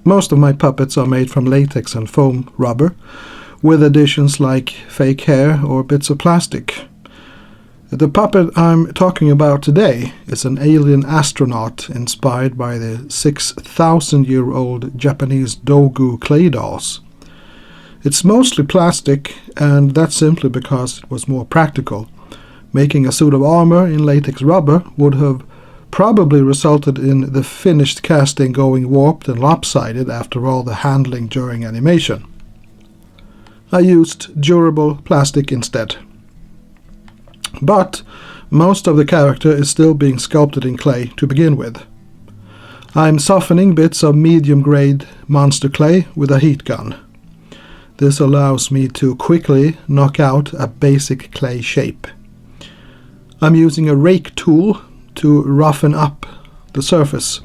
Most of my puppets are made from latex and foam rubber, with additions like fake hair or bits of plastic. The puppet I'm talking about today is an alien astronaut inspired by the 6,000-year-old Japanese Dogu clay dolls. It's mostly plastic, and that's simply because it was more practical. Making a suit of armor in latex rubber would have probably resulted in the finished casting going warped and lopsided after all the handling during animation. I used durable plastic instead. But most of the character is still being sculpted in clay to begin with. I'm softening bits of medium-grade monster clay with a heat gun. This allows me to quickly knock out a basic clay shape. I'm using a rake tool to roughen up the surface,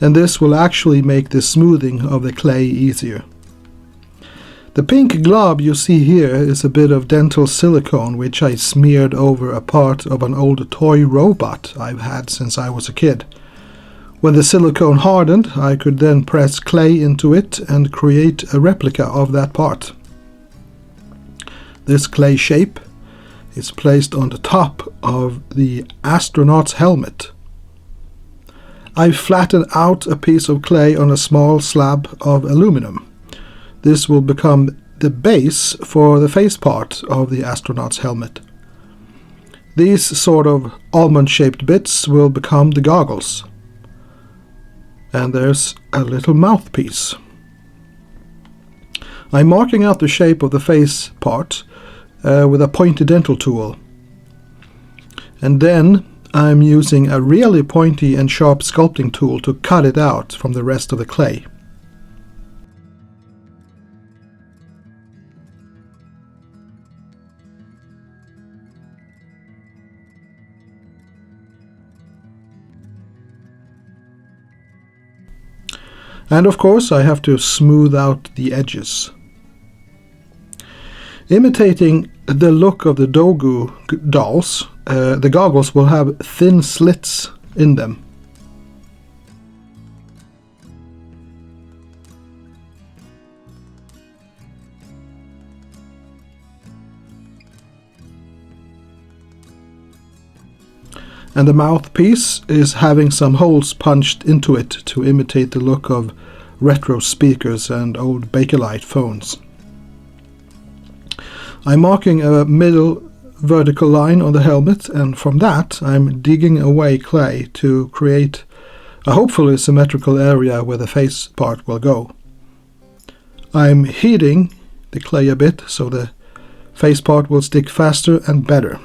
and this will actually make the smoothing of the clay easier. The pink glob you see here is a bit of dental silicone which I smeared over a part of an old toy robot I've had since I was a kid. When the silicone hardened, I could then press clay into it and create a replica of that part. This clay shape is placed on the top of the astronaut's helmet. I flattened out a piece of clay on a small slab of aluminum. This will become the base for the face part of the astronaut's helmet. These sort of almond-shaped bits will become the goggles. And there's a little mouthpiece. I'm marking out the shape of the face part with a pointy dental tool. And then I'm using a really pointy and sharp sculpting tool to cut it out from the rest of the clay. And of course I have to smooth out the edges. Imitating the look of the Dogu dolls, the goggles will have thin slits in them. And the mouthpiece is having some holes punched into it to imitate the look of retro speakers and old Bakelite phones. I'm marking a middle vertical line on the helmet, and from that I'm digging away clay to create a hopefully symmetrical area where the face part will go. I'm heating the clay a bit so the face part will stick faster and better.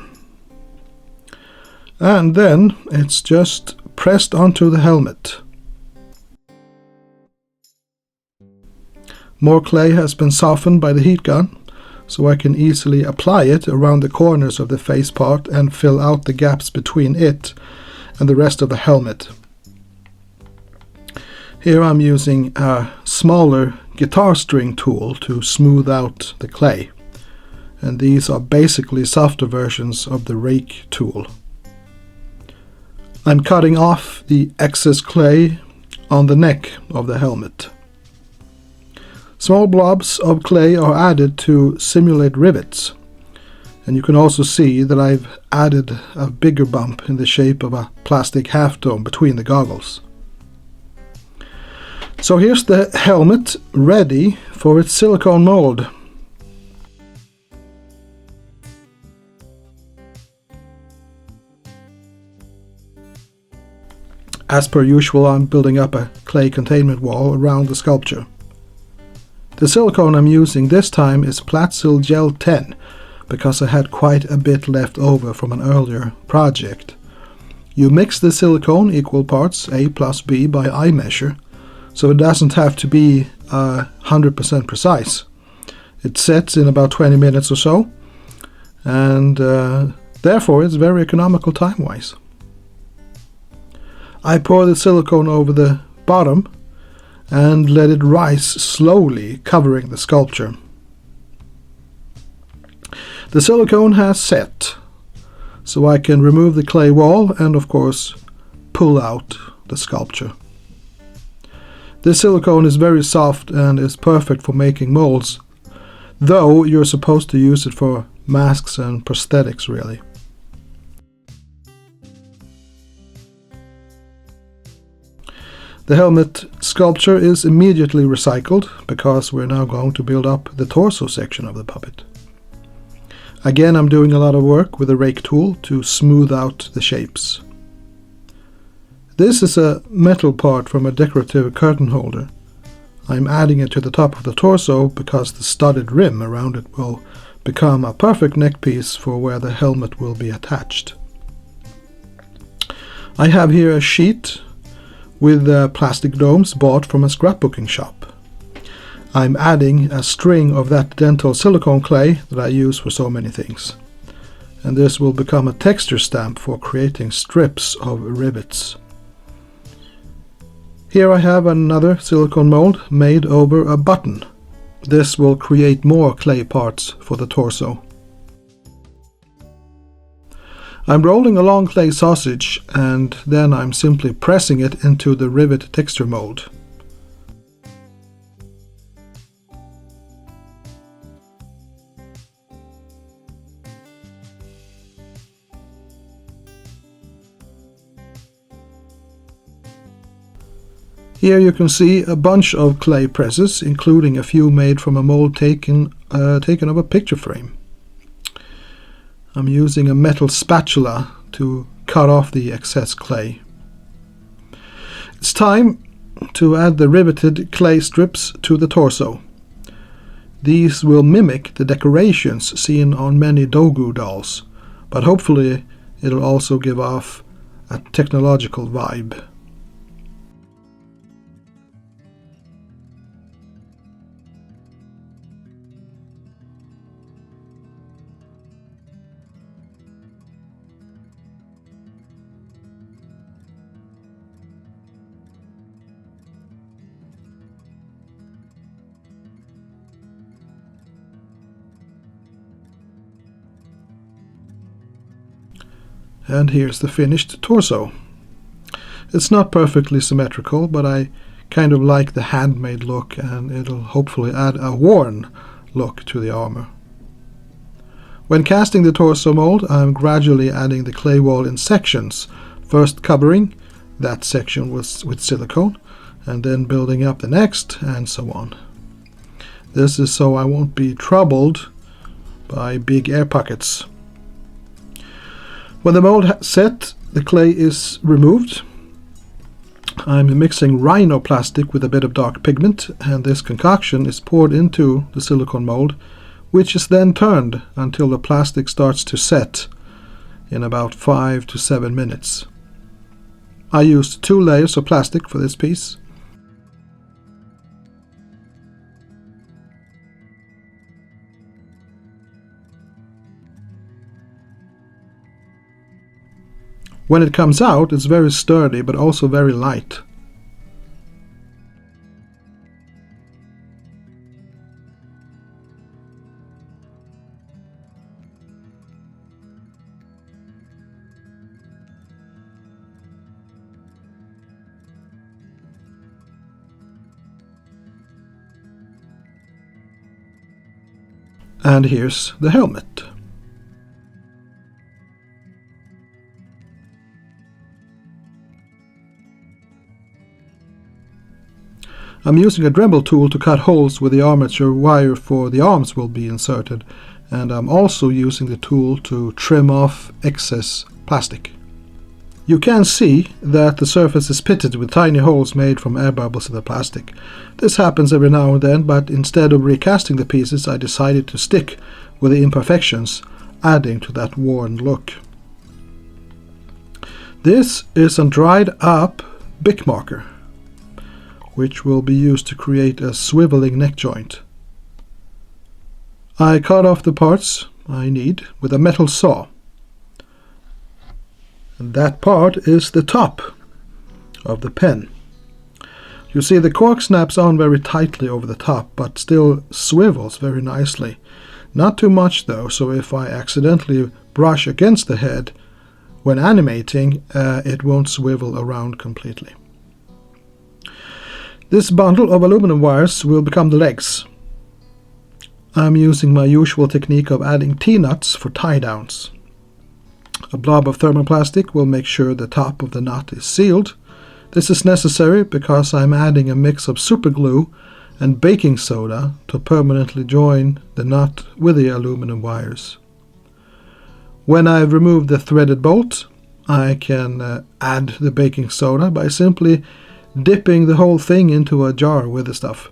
And then it's just pressed onto the helmet. More clay has been softened by the heat gun, so I can easily apply it around the corners of the face part and fill out the gaps between it and the rest of the helmet. Here I'm using a smaller guitar string tool to smooth out the clay, and these are basically softer versions of the rake tool. I'm cutting off the excess clay on the neck of the helmet. Small blobs of clay are added to simulate rivets, and you can also see that I've added a bigger bump in the shape of a plastic half dome between the goggles. So here's the helmet ready for its silicone mold. As per usual, I'm building up a clay containment wall around the sculpture. The silicone I'm using this time is Platsil Gel 10, because I had quite a bit left over from an earlier project. You mix the silicone equal parts A plus B by eye measure, so it doesn't have to be 100% precise. It sets in about 20 minutes or so, and therefore it's very economical time-wise. I pour the silicone over the bottom and let it rise slowly, covering the sculpture. The silicone has set, so I can remove the clay wall and of course pull out the sculpture. This silicone is very soft and is perfect for making molds, though you're supposed to use it for masks and prosthetics really. The helmet sculpture is immediately recycled because we're now going to build up the torso section of the puppet. Again, I'm doing a lot of work with a rake tool to smooth out the shapes. This is a metal part from a decorative curtain holder. I'm adding it to the top of the torso because the studded rim around it will become a perfect neck piece for where the helmet will be attached. I have here a sheet with plastic domes bought from a scrapbooking shop. I'm adding a string of that dental silicone clay that I use for so many things. And this will become a texture stamp for creating strips of rivets. Here I have another silicone mold made over a button. This will create more clay parts for the torso. I'm rolling a long clay sausage and then I'm simply pressing it into the rivet texture mold. Here you can see a bunch of clay presses, including a few made from a mold taken of a picture frame. I'm using a metal spatula to cut off the excess clay. It's time to add the riveted clay strips to the torso. These will mimic the decorations seen on many Dogu dolls, but hopefully it'll also give off a technological vibe. And here's the finished torso. It's not perfectly symmetrical, but I kind of like the handmade look, and it'll hopefully add a worn look to the armor. When casting the torso mold, I'm gradually adding the clay wall in sections, first covering that section with silicone, and then building up the next, and so on. This is so I won't be troubled by big air pockets. When the mold has set, the clay is removed. I'm mixing rhinoplastic with a bit of dark pigment, and this concoction is poured into the silicone mold, which is then turned until the plastic starts to set in about 5 to 7 minutes. I used 2 layers of plastic for this piece. When it comes out, it's very sturdy, but also very light. And here's the helmet. I'm using a Dremel tool to cut holes where the armature wire for the arms will be inserted, and I'm also using the tool to trim off excess plastic. You can see that the surface is pitted with tiny holes made from air bubbles in the plastic. This happens every now and then, but instead of recasting the pieces, I decided to stick with the imperfections, adding to that worn look. This is a dried up Bic marker, which will be used to create a swiveling neck joint. I cut off the parts I need with a metal saw. And that part is the top of the pen. You see the cork snaps on very tightly over the top, but still swivels very nicely. Not too much though, so if I accidentally brush against the head when animating, it won't swivel around completely. This bundle of aluminum wires will become the legs. I'm using my usual technique of adding T-nuts for tie-downs. A blob of thermoplastic will make sure the top of the nut is sealed. This is necessary because I'm adding a mix of super glue and baking soda to permanently join the nut with the aluminum wires. When I've removed the threaded bolt, I can add the baking soda by simply dipping the whole thing into a jar with the stuff.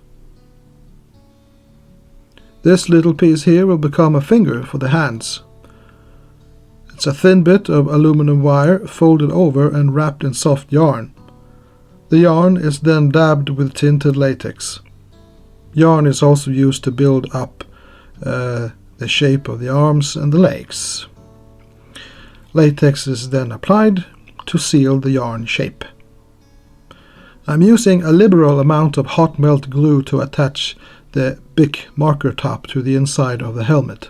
This little piece here will become a finger for the hands. It's a thin bit of aluminum wire folded over and wrapped in soft yarn. The yarn is then dabbed with tinted latex. Yarn is also used to build up the shape of the arms and the legs. Latex is then applied to seal the yarn shape. I'm using a liberal amount of hot melt glue to attach the Bic marker top to the inside of the helmet.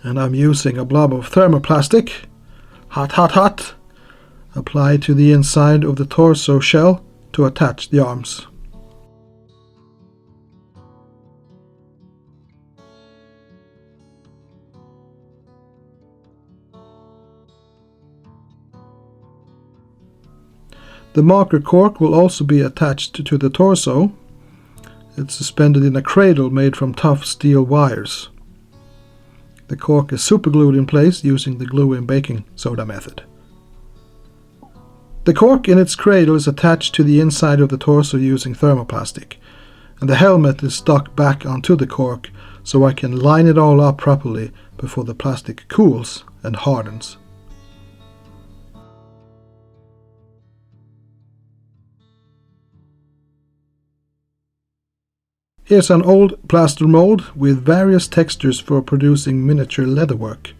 And I'm using a blob of thermoplastic, hot, applied to the inside of the torso shell to attach the arms. The marker cork will also be attached to the torso. It's suspended in a cradle made from tough steel wires. The cork is superglued in place using the glue and baking soda method. The cork in its cradle is attached to the inside of the torso using thermoplastic, and the helmet is stuck back onto the cork so I can line it all up properly before the plastic cools and hardens. Here's an old plaster mold with various textures for producing miniature leatherwork.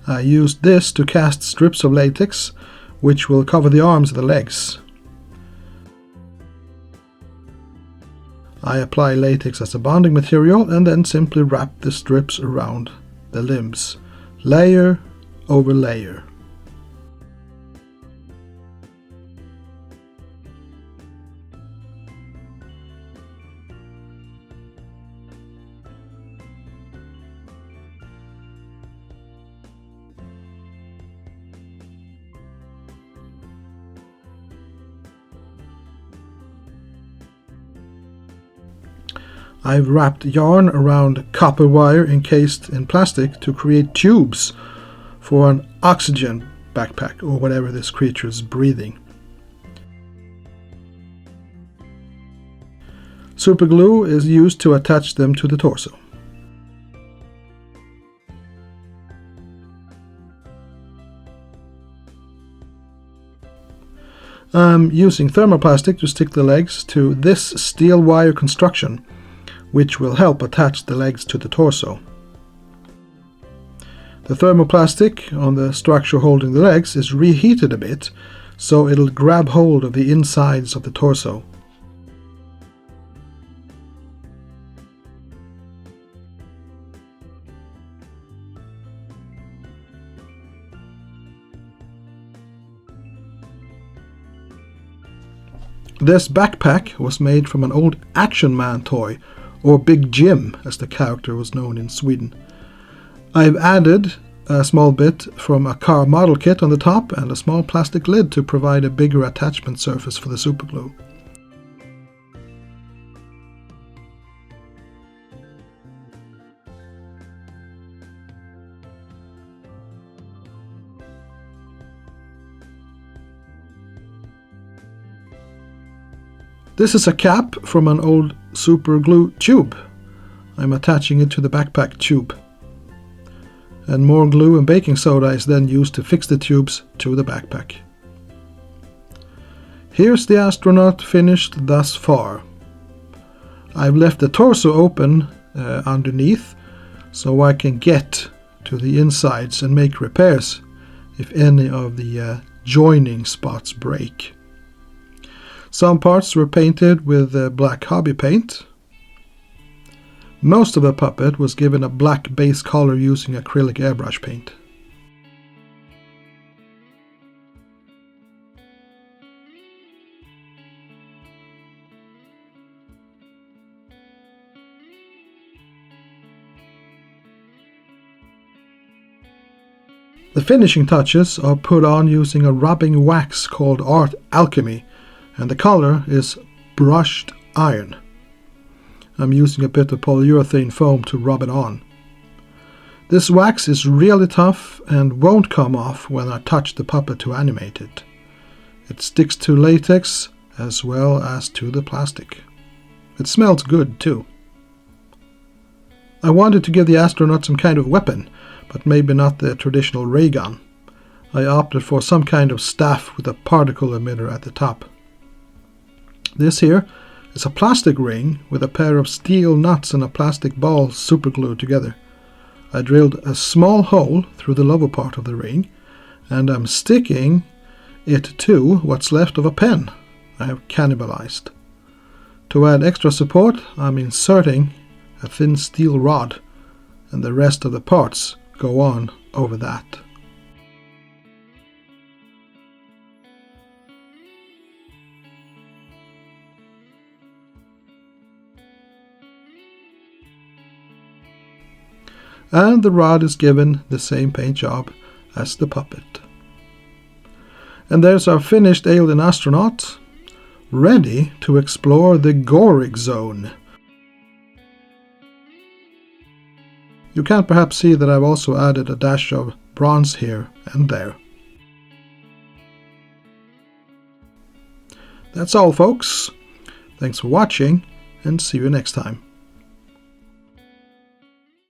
I used this to cast strips of latex, which will cover the arms and the legs. I apply latex as a bonding material and then simply wrap the strips around the limbs, layer over layer. I've wrapped yarn around copper wire encased in plastic to create tubes for an oxygen backpack or whatever this creature is breathing. Super glue is used to attach them to the torso. I'm using thermoplastic to stick the legs to this steel wire construction, which will help attach the legs to the torso. The thermoplastic on the structure holding the legs is reheated a bit, so it'll grab hold of the insides of the torso. This backpack was made from an old Action Man toy, or Big Jim as the character was known in Sweden. I've added a small bit from a car model kit on the top and a small plastic lid to provide a bigger attachment surface for the superglue. This is a cap from an old super glue tube. I'm attaching it to the backpack tube. And more glue and baking soda is then used to fix the tubes to the backpack. Here's the astronaut finished thus far. I've left the torso open underneath so I can get to the insides and make repairs if any of the joining spots break. Some parts were painted with black hobby paint. Most of the puppet was given a black base color using acrylic airbrush paint. The finishing touches are put on using a rubbing wax called Art Alchemy, and the color is brushed iron. I'm using a bit of polyurethane foam to rub it on. This wax is really tough and won't come off when I touch the puppet to animate it. It sticks to latex as well as to the plastic. It smells good too. I wanted to give the astronaut some kind of weapon, but maybe not the traditional ray gun. I opted for some kind of staff with a particle emitter at the top. This here is a plastic ring with a pair of steel nuts and a plastic ball superglued together. I drilled a small hole through the lower part of the ring, and I'm sticking it to what's left of a pen I have cannibalized. To add extra support, I'm inserting a thin steel rod, and the rest of the parts go on over that. And the rod is given the same paint job as the puppet. And there's our finished alien astronaut, ready to explore the Ghooric zone. You can perhaps see that I've also added a dash of bronze here and there. That's all, folks. Thanks for watching, and see you next time.